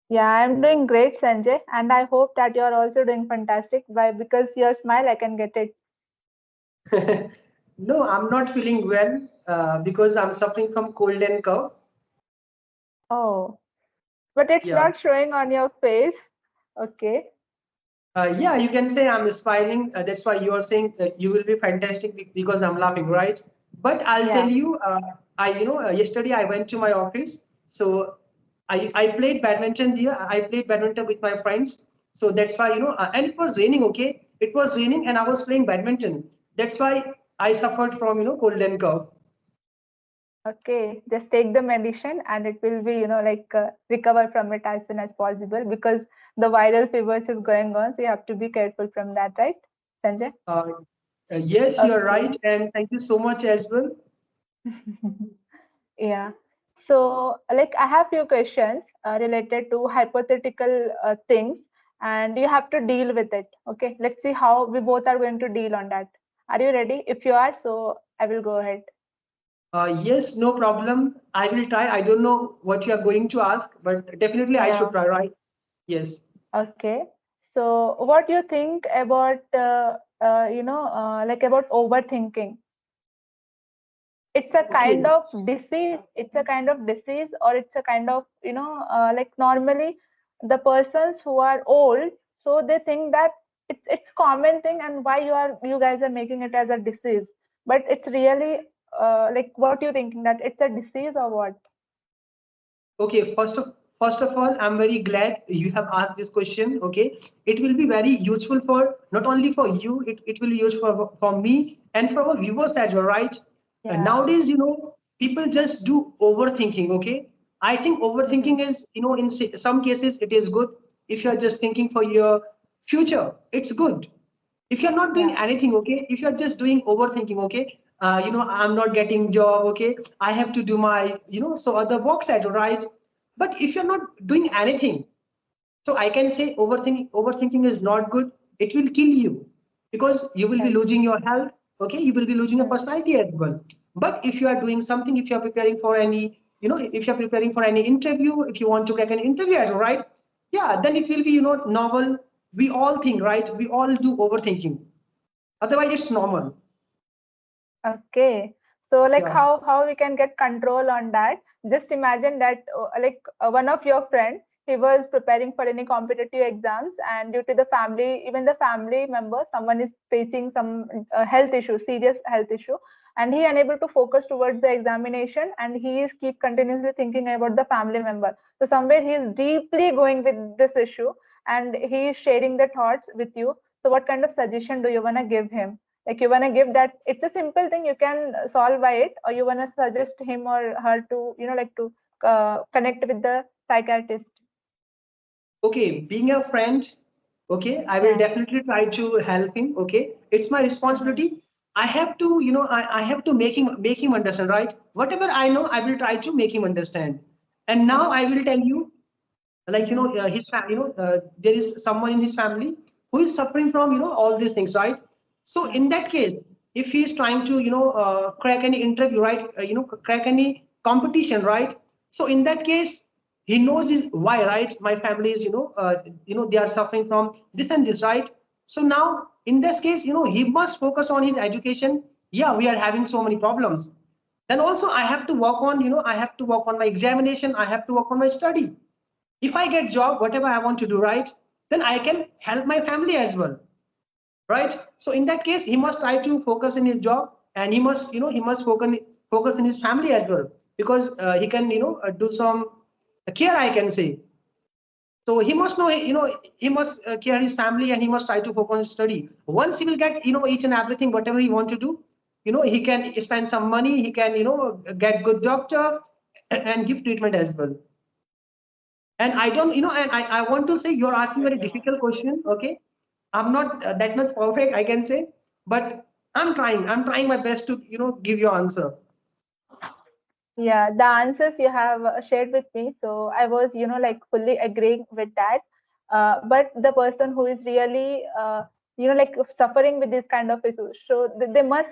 Yeah, I'm doing great, Sanjay, and I hope that you are also doing fantastic. Because your smile, I can get it. No, I'm not feeling well because I'm suffering from cold and cough. Oh, but it's Yeah. not showing on your face. Okay. Yeah, you can say I'm smiling. That's why you are saying you will be fantastic because I'm laughing, right? But I'll tell Yeah. you, yesterday I went to my office. So I played badminton there. I played badminton with my friends. So that's why, and it was raining, okay? It was raining and I was playing badminton. That's why I suffered from, cold and cough. Okay. Just take the medicine, and it will be, recover from it as soon as possible because the viral fevers is going on. So you have to be careful from that, right, Sanjay? Uh, yes, you're right. Okay. And thank you so much as well. Yeah. So, I have few questions related to hypothetical things, and you have to deal with it. Okay. Let's see how we both are going to deal on that. Are you ready? If you are, so I will go ahead. Yes, no problem. I will try. I don't know what you are going to ask, but definitely I should Yeah. try, right? Yes. Okay. So, what do you think about, about overthinking? It's a kind Okay. of disease. It's a kind of disease, or it's a kind of, normally the persons who are old, so they think that it's common thing, and why you guys are making it as a disease, but it's really what you thinking, that it's a disease or what? Okay. First of all, I'm very glad you have asked this question. Okay. It will be very useful for not only for you, it will be useful for me and for our viewers as well, right? Yeah. Nowadays, people just do overthinking. Okay. I think Hmm. overthinking is, in some cases, it is good. If you're just thinking for your future, it's good. If you're not doing Yeah. anything, okay, if you're just doing overthinking, okay, I'm not getting job, okay, I have to do my, so other work side, right? But if you're not doing anything, so I can say overthinking is not good. It will kill you because you will be Yes. losing your health, okay, you will be losing your Hmm. personality as well. But if you are doing something, if you're preparing for any, if you're preparing for any interview, if you want to get an interview as well, right? Yeah, then it will be, novel. We all think, right? We all do overthinking. Otherwise, it's normal. Okay. So, Yeah. how we can get control on that? Just imagine that one of your friend, he was preparing for any competitive exams, and due to the family, even the family member, someone is facing some health issue, serious health issue, and he unable to focus towards the examination, and he is keep continuously thinking about the family member. So somewhere he is deeply going with this issue, and he is sharing the thoughts with you. So what kind of suggestion do you wanna give him? Like, you want to give that it's a simple thing, you can solve by it, or you want to suggest him or her to to connect with the psychiatrist? Okay, being a friend, okay, I will Yeah. definitely try to help him. Okay, it's my Hmm. responsibility. I have to, I have to make him understand, right? Whatever I know, I will try to make him understand. And now Yeah. I will tell you, like, Hmm. there is someone in his family who is suffering from, all these things, right? So Yeah. in that case, if he is trying to, crack any interview, right, crack any competition, right? So in that case, he knows is why, right? My family is, they are suffering from this and this, right? So now in this case, he must focus on his education. Yeah, we are having so many problems. Then also I have to work on, I have to work on my examination. I have to work on my study. If I get job, whatever I want to do, right, then I can help my family as well, right? So in that case, he must try to focus in his job, and he must focus in his family as well, because he can do some care, I can say. So he must know, he must care his family, and he must try to focus on his study. Once he will get, each and everything, whatever he want to do, he can spend some money, he can, get good doctor and give treatment as well. And I don't, and I want to say you're asking very difficult question. Okay. I'm not that much perfect, I can say, but I'm trying my best to, give you answer. Yeah, the answers you have shared with me, so I was fully agreeing with that. But the person who is really suffering with this kind of issues, so they must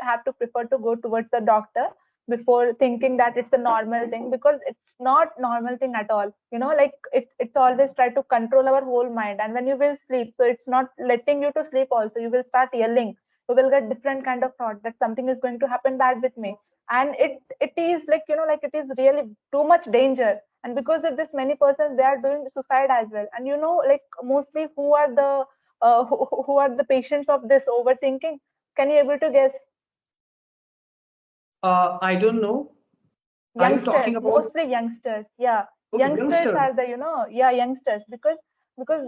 have to prefer to go towards the doctor, before thinking that it's a normal thing, because it's not normal thing at all. Like it's always try to control our whole mind. And when you will sleep, so it's not letting you to sleep also, you will start yelling, you will get different kind of thought that something is going to happen bad with me. And it is like, like it is really too much danger. And because of this, many persons, they are doing suicide as well. And like mostly who are the who are the patients of this overthinking? Can you able to guess? I don't know. Are you Youngsters, talking about mostly youngsters. Yeah, okay, youngsters youngster? are the, yeah, youngsters. Because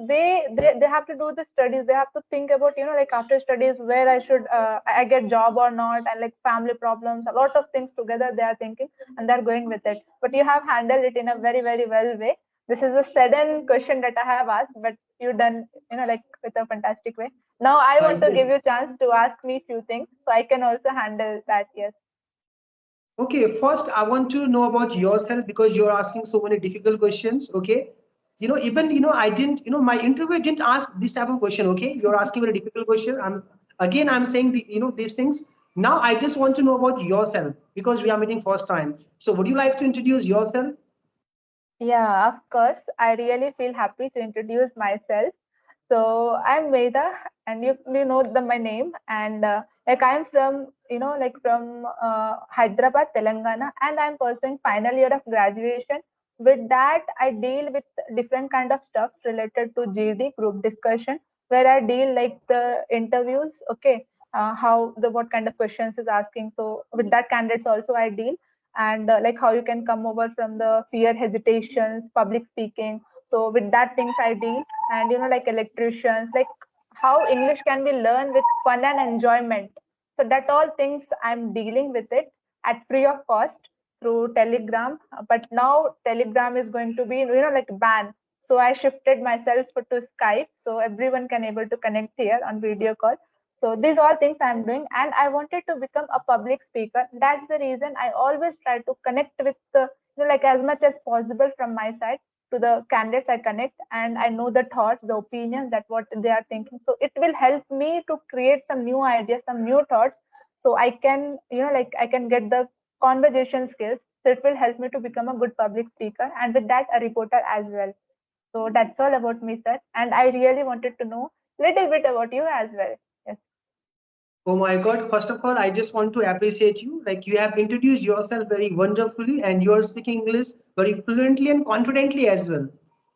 they have to do the studies, they have to think about, like after studies, where I should I get job or not, and like family problems, a lot of things together they are thinking, and they're going with it. But you have handled it in a very, very well way. This is a sudden question that I have asked, but you done, like with a fantastic way. Now I want to Yes. give you a chance to ask me few things, so I can also handle that. Yes. Okay, first I want to know about yourself because you're asking so many difficult questions. Okay, even I didn't, my interview didn't ask this type of question. Okay, you're asking very difficult question. I'm saying these things. Now I just want to know about yourself because we are meeting first time. So would you like to introduce yourself? Yeah, of course. I really feel happy to introduce myself. So I'm Veda, and you know my name, and like I'm from, like from Hyderabad, Telangana, and I'm pursuing final year of graduation. With that, I deal with different kind of stuff related to GD group discussion, where I deal like the interviews. Okay, how the what kind of questions is asking. So with that candidates also I deal, and like how you can come over from the fear, hesitations, public speaking. So with that things I deal. And like electricians, like how English can be learned with fun and enjoyment. So that all things I'm dealing with it at free of cost through Telegram. But now Telegram is going to be, like ban. So I shifted myself to Skype, so everyone can able to connect here on video call. So these all things I'm doing, and I wanted to become a public speaker. That's the reason I always try to connect with the, like as much as possible from my side to the candidates I connect, and I know the thoughts, the opinions, that what they are thinking. So it will help me to create some new ideas, some new thoughts, so I can, like I can get the conversation skills. So it will help me to become a good public speaker, and with that, a reporter as well. So that's all about me, sir. And I really wanted to know little bit about you as well. Yes. Oh my God. First of all, I just want to appreciate you. Like you have introduced yourself very wonderfully and you are speaking English very fluently and confidently as well.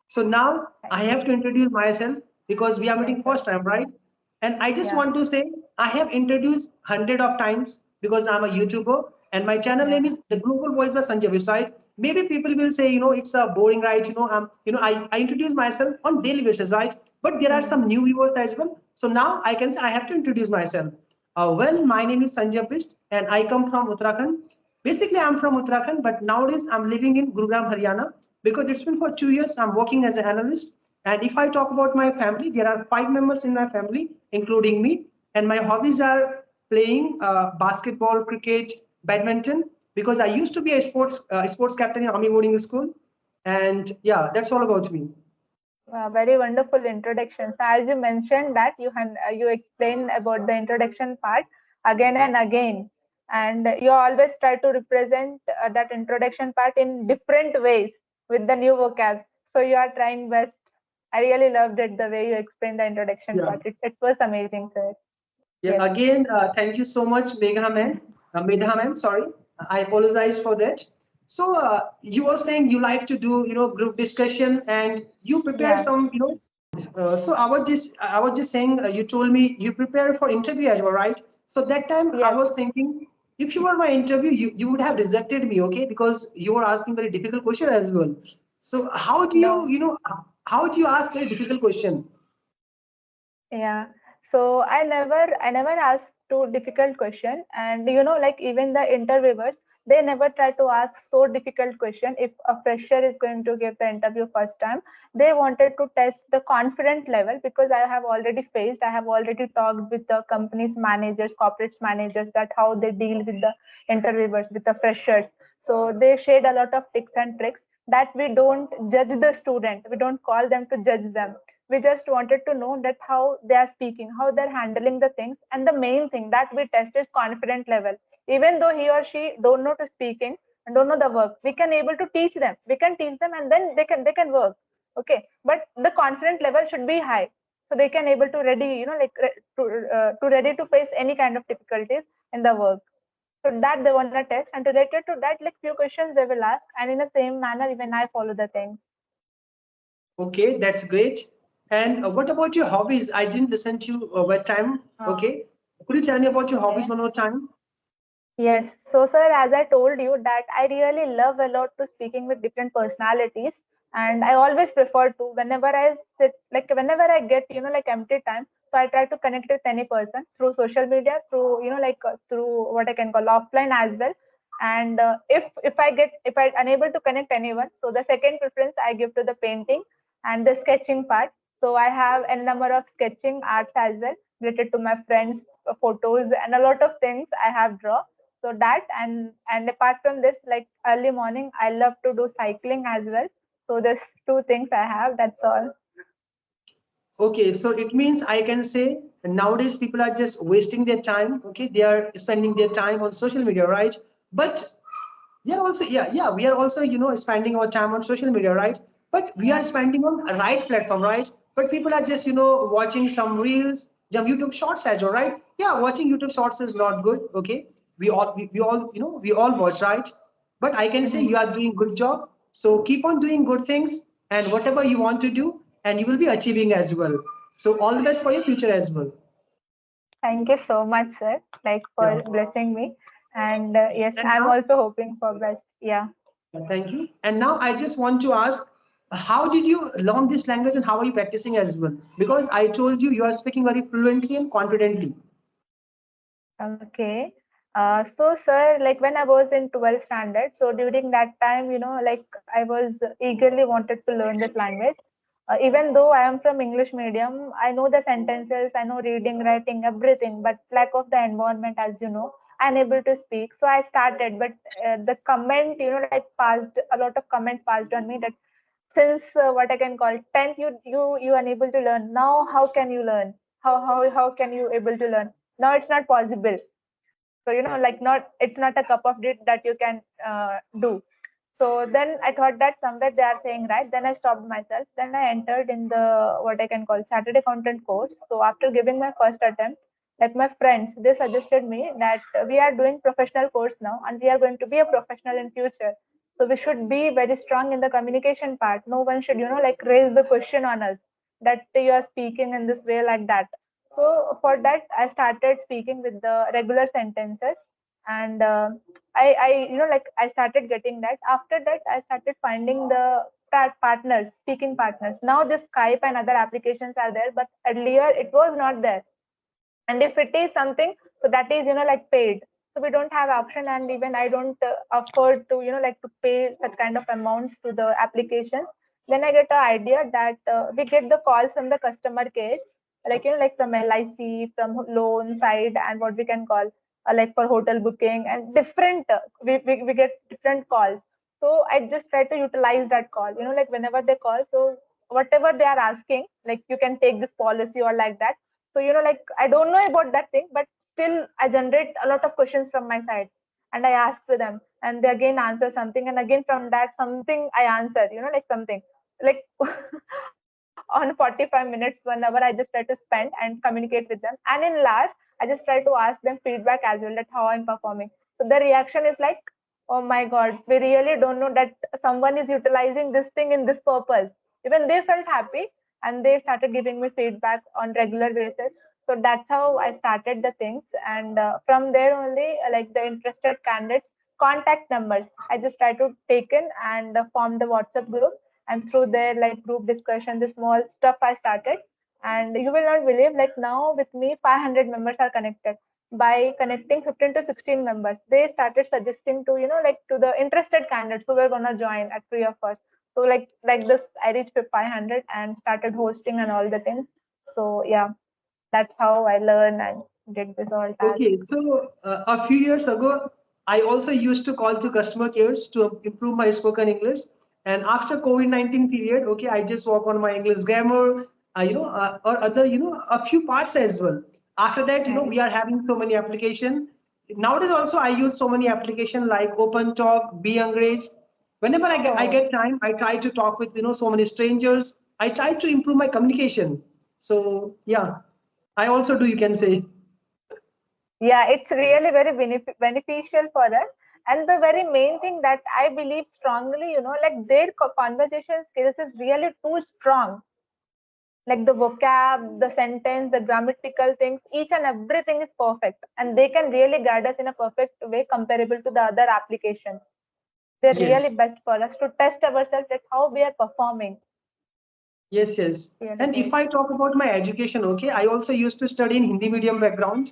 So now Thank I you. have to introduce myself because we are Yes, meeting sir. first time, right? And I just Yeah. want to say I have introduced hundred of times because I'm a YouTuber and my channel name Yeah. is The Global Voice by Sanjay website. Maybe people will say, it's a boring, right? I introduce myself on daily basis, right? But there are Hmm. some new viewers as well. So now I can say I have to introduce myself. My name is Sanjay Bisht, and I come from Uttarakhand. Basically, I'm from Uttarakhand, but nowadays I'm living in Gurugram, Haryana, because it's been for 2 years I'm working as an analyst. And if I talk about my family, there are 5 members in my family, including me. And my hobbies are playing basketball, cricket, badminton, because I used to be a sports captain in Army boarding school. And yeah, that's all about me. Very wonderful introduction. So as you mentioned that you explain about the introduction part again and again, and you always try to represent that introduction part in different ways with the new vocabs. So you are trying best. I really loved it the way you explained the introduction Yeah. part. It was amazing, sir. Yeah, Yes. again, thank you so much, Megha ma'am, sorry. I apologize for that. So, you were saying you like to do, group discussion and you prepare Yeah. some, so I was just saying, you told me you prepare for interview as well, right? So that time I Yes. was thinking, if you were my interview, you would have rejected me, okay? Because you were asking very difficult question as well. So No. how do you ask very difficult question? Yeah. So I never asked too difficult question. And like even the interviewers, they never try to ask so difficult question. If a fresher is going to give the interview first time, they wanted to test the confident level, because I have already talked with the company's managers, corporate managers, that how they deal with the interviewers, with the freshers. So they shared a lot of tips and tricks, that we don't judge the student, we don't call them to judge them. We just wanted to know that how they are speaking, how they're handling the things, and the main thing that we test is confident level. even though he or she don't know to speaking and don't know the work, we can able to teach them. We can teach them, and then they can work. Okay, but the confidence level should be high, so they can able to ready, to ready to face any kind of difficulties in the work. So that they want to test, and related to that, like few questions they will ask, and in the same manner, even I follow the things. Okay, that's great. And what about your hobbies? I didn't listen to you over time. Okay, could you tell me about your hobbies Okay. one more time? Yes. So, sir, as I told you that I really love a lot to speaking with different personalities, and I always prefer to whenever I sit, like whenever I get, like empty time. So I try to connect with any person through social media, through through what I can call offline as well. And if I unable to connect anyone, so the second preference I give to the painting and the sketching part. So I have a number of sketching arts as well related to my friends' photos and a lot of things I have draw. So that, and apart from this, like early morning I love to do cycling as well. So there's two things I have, that's all. Okay, so it means I can say nowadays people are just wasting their time. Okay, they are spending their time on social media, right? But we are also, yeah, we are also, spending our time on social media, right? But we are Yeah. spending on a right platform, right? But people are just, watching some reels, some YouTube shorts as well, right? Yeah, watching YouTube shorts is not good. Okay, we all, we all watch, right? But I can say Mhm. you are doing good job. So keep on doing good things and whatever you want to do, and you will be achieving as well. So all the best for your future as well. Thank you so much, sir, like for Yeah. blessing me. And yes, And I'm now, also hoping for best. Yeah. thank you. And now I just want to ask, how did you learn this language and how are you practicing as well? Because I told you you are speaking very fluently and confidently. Okay. So, sir, like when I was in 12th standard, so during that time, like I was eagerly wanted to learn this language. Even though I am from English medium, I know the sentences, I know reading, writing, everything, but lack of the environment, as you know, unable to speak. So I started, but the comment, like passed a lot of comment passed on me that since what I can call 10th, you unable to learn. Now, how can you learn? How can you able to learn? Now it's not possible. So like not it's not a cup of tea that you can do. So then I thought that somewhere they are saying right. Then I stopped myself. Then I entered in the what I can call Saturday content course. So after giving my first attempt, like my friends, they suggested me that we are doing professional course now, and we are going to be a professional in future. So we should be very strong in the communication part. No one should like raise the question on us that you are speaking in this way like that. So for that, I started speaking with the regular sentences, and I like I started getting that. After that, I started finding the partners, speaking partners. Now the Skype and other applications are there, but earlier it was not there. And if it is something, so that is like paid. So we don't have option, and even I don't afford to like to pay such kind of amounts to the applications. Then I get an idea that we get the calls from the customer cares, like like from LIC, from loan side, and what we can call like for hotel booking and different we get different calls. So I just try to utilize that call, like whenever they call, so whatever they are asking, like you can take this policy or like that. So like I don't know about that thing, but still I generate a lot of questions from my side, and I ask to them, and they again answer something, and again from that something I answer, like something like on 45 minutes 1 hour I just try to spend and communicate with them. And in last, I just try to ask them feedback as well, that how I'm performing. So the reaction is like, oh my god, we really don't know that someone is utilizing this thing in this purpose. Even they felt happy, and they started giving me feedback on regular basis. So that's how I started the things. And from there only, like the interested candidates contact numbers, I just try to take in and form the WhatsApp group. And through their like group discussion, the small stuff I started. And you will not believe, like now with me 500 members are connected. By connecting 15 to 16 members, they started suggesting to like to the interested candidates who were gonna join at free of cost. So like this I reached 500 and started hosting and all the things. So yeah, that's how I learned and did this all task. Okay, so a few years ago, I also used to call to customer cares to improve my spoken English. And after COVID-19 period, okay, I just work on my English grammar, or other, a few parts as well. After that, we Nice. are having so many applications. nowadays also I use so many applications like Open Talk, Be English. Whenever I Oh, get time, I try to talk with so many strangers. I try to improve my communication. So yeah, I also do. You can say. yeah, it's really very beneficial for us. And the very main thing that I believe strongly, like their conversation skills is really too strong. Like the vocab, the sentence, the grammatical things, each and everything is perfect. And they can really guide us in a perfect way comparable to the other applications. They're really Yes. best for us to test ourselves at how we are performing. Yes, yes. Really And if good. I talk about my education, okay, I also used to study in Hindi medium background.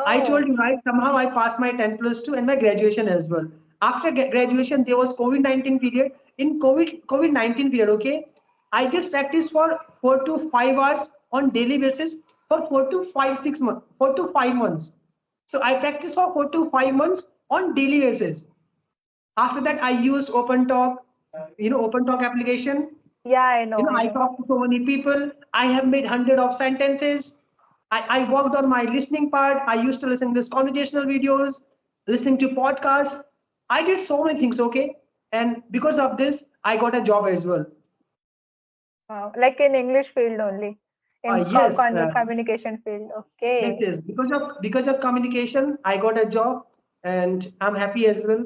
I told Oh, you, right, somehow I passed my 10 plus 2 and my graduation as well. After graduation, there was COVID-19 period. In COVID-19 period, okay, I just practiced for 4 to 5 hours on daily basis for 4 to 5 6 months, 4 to 5 months. So I practiced for 4 to 5 months on daily basis. After that, I used Open Talk, Open Talk application. yeah, I know, I I know. talked to so many people. I have made hundred of sentences. I worked on my listening part. I used to listen to this conversational videos, listening to podcasts. I did so many things, okay? And because of this, I got a job as well. Wow. Like in English field only, in Yes, communication field. yes, Okay. yes. Because of communication, I got a job, and I'm happy as well.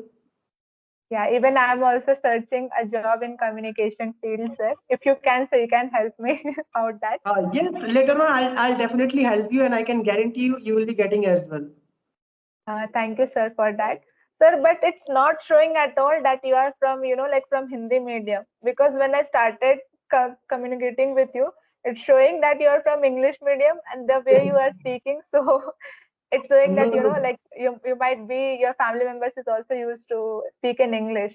Yeah, even I'm also searching a job in communication field, sir. If you can, so you can help me out that. Yes, later on, I'll definitely help you, and I can guarantee you will be getting as well. Thank you, sir, for that. Sir, but it's not showing at all that you are from, like from Hindi medium. Because when I started communicating with you, it's showing that you are from English medium and the way you are speaking. So it's showing No, that, no, like you might be, your family members is also used to speak in English.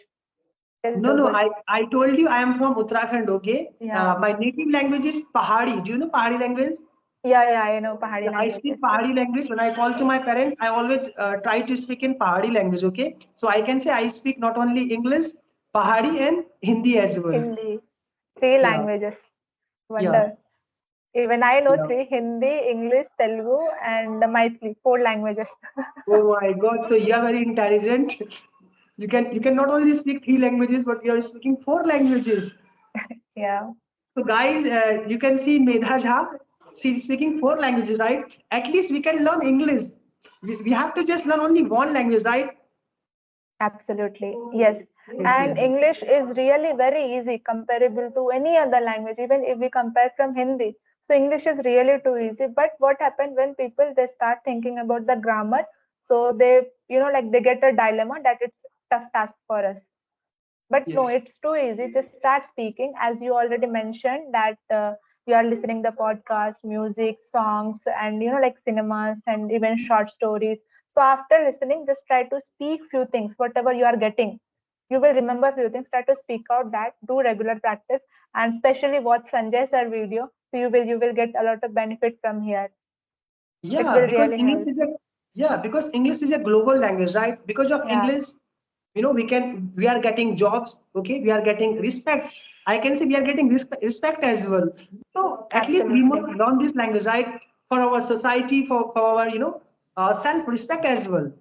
It's no, so no. good. I told you I am from Uttarakhand. Okay, Yeah. my native language is Pahari. Do you know Pahari language? Yeah, yeah, I know Pahadi Yeah, I languages. speak Pahari language. When I call to my parents, I always try to speak in Pahari language. Okay, so I can say I speak not only English, Pahari, and Hindi as well. Hindi, three Yeah, languages. yeah, Wonder. Even I know yeah. three: Hindi, English, Telugu, and Maithili. Four languages. Oh my God! So you are very intelligent. You can not only speak three languages, but you are speaking four languages. Yeah, So guys, you can see Medha Jha. She's speaking four languages, right? At least we can learn English. We have to just learn only one language, right? absolutely. Yes. Yes, And yes. English is really very easy comparable to any other language, even if we compare from Hindi. So English is really too easy. But what happened when people they start thinking about the grammar? So they, like they get a dilemma that it's tough task for us. But no, Yes. it's too easy. Just start speaking, as you already mentioned that you are listening the podcast, music, songs, and like cinemas and even short stories. So after listening, just try to speak few things, whatever you are getting. You will remember few things. Try to speak out that. Do regular practice, and especially watch Sanjay sir video. So you will get a lot of benefit from here. It Yeah, will because really English help. is a because English is a global language, right? Because of Yeah, English, we are getting jobs, okay? We are getting respect. I can say we are getting respect as well. So at least we absolutely. must learn this language, right? For our society, for our self-respect as well.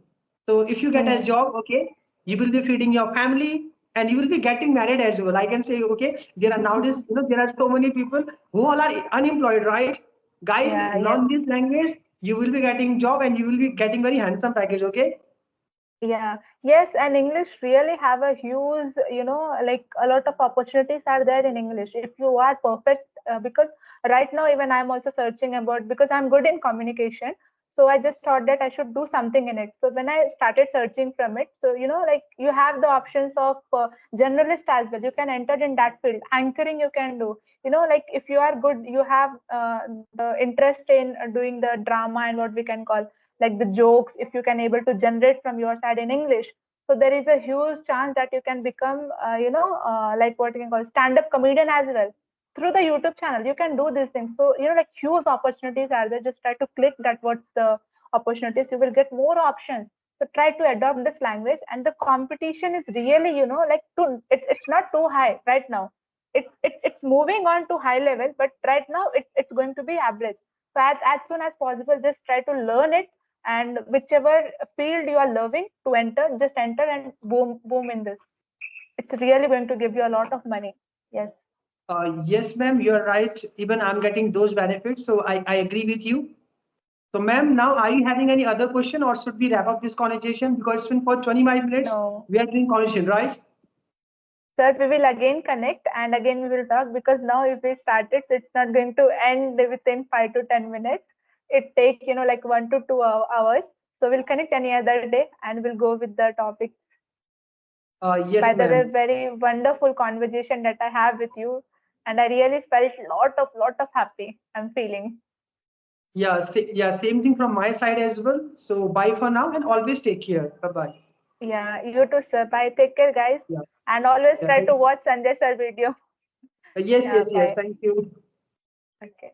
So if you get a Hmm. job, okay, you will be feeding your family and you will be getting married as well. I can say, okay, there are nowadays, there are so many people who all are unemployed, right? Guys, Yeah, yes. learn this language, you will be getting job and you will be getting very handsome package, okay? Yeah, yes, and English really have a huge, like a lot of opportunities are there in English if you are perfect. Because right now, even I'm also searching about because I'm good in communication. So I just thought that I should do something in it. So when I started searching from it, so like you have the options of generalist as well. You can enter in that field. Anchoring you can do. Like if you are good, you have the interest in doing the drama and what we can call like the jokes, if you can able to generate from your side in English, so there is a huge chance that you can become like what you can call stand up comedian as well through the YouTube channel. You can do these things. So like huge opportunities are there. Just try to click that what's the opportunities. You will get more options. So try to adopt this language, and the competition is really like it's not too high right now. It's moving on to high level, but right now it's going to be average. So as soon as possible, just try to learn it, and whichever field you are loving to enter, just enter and boom in this. It's really going to give you a lot of money. Yes. Yes, ma'am, you're right. Even I'm getting those benefits, so I agree with you. So, ma'am, now are you having any other question, or should we wrap up this conversation? Because it's been for 25 minutes. No. We are doing conversation, right? Sir, we will again connect and again we will talk, because now if we started, so it's not going to end within 5 to 10 minutes. It take, like 1 to 2 hours. So we'll connect any other day and we'll go with the topics. By Yes, the way, ma'am. very wonderful conversation that I have with you, and I really felt lot of happy I'm feeling. Yeah, yeah, same thing from my side as well. So, bye for now, and always take care. Bye bye. Yeah, you too, sir. Bye. Take care, guys. Yeah, And always yeah. try to watch Sanjay sir video. Yes, Yeah, yes, yes. bye. Thank you. Okay.